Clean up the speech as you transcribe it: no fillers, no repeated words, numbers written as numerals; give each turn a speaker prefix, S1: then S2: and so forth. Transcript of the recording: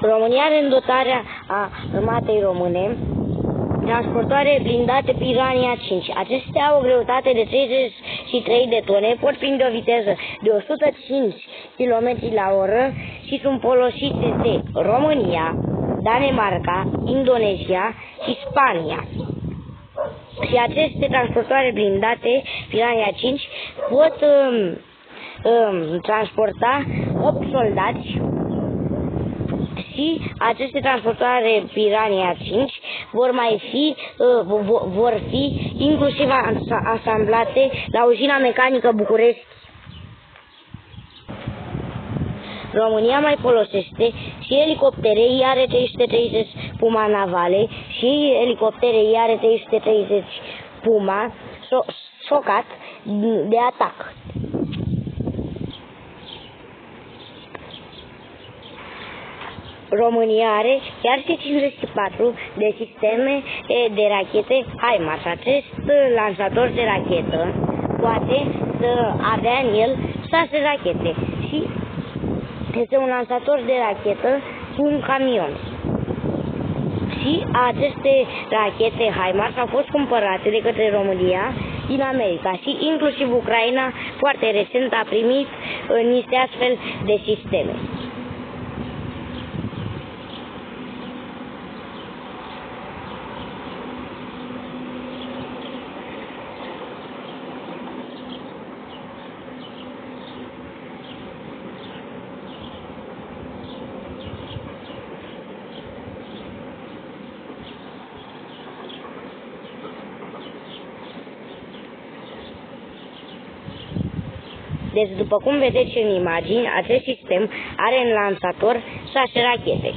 S1: România are în dotarea a armatei române transportoare blindate Piranha 5. Acestea au o greutate de 33 de tone, pot prinde o viteză de 105 km la oră și sunt folosite de România, Danemarca, Indonezia și Spania. Și aceste transportoare blindate Piranha 5 pot transporta 8 soldați. Și aceste transportoare Piranha 5 vor fi inclusiv asamblate la uzina mecanică București. România mai folosește și elicoptere IR-330 Puma navale și elicoptere IR-330 Puma Socat de atac. România are chiar și 54 de sisteme de rachete HIMARS. Acest lansator de rachetă poate să avea în el 6 rachete și este un lansator de rachetă cu un camion. Și aceste rachete HIMARS au fost cumpărate de către România din America și inclusiv Ucraina foarte recent a primit niște astfel de sisteme. Deci, după cum vedeți în imagini, acest sistem are în lansator 6 rachete.